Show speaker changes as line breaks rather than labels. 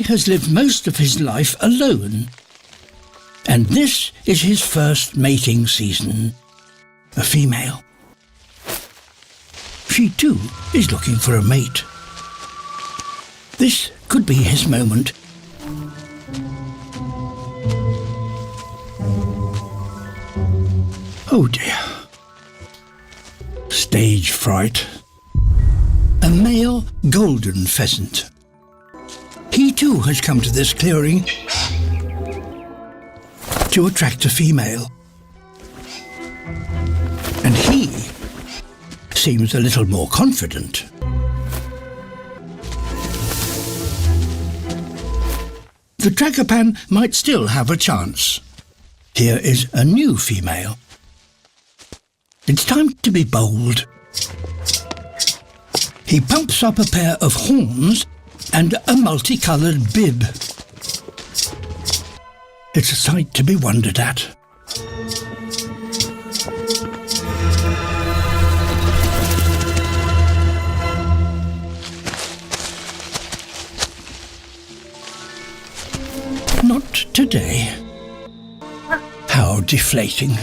has lived most of his life alone. And this is his first mating season. A female. She too is looking for a mate. This could be his moment. Oh dear. Stage fright. A male golden pheasant. He too has come to this clearing to attract a female. And he seems a little more confident. The Tragopan might still have a chance. Here is a new female. It's time to be bold. He pumps up a pair of horns and a multicoloured bib. It's a sight to be wondered at. Not today. How deflating.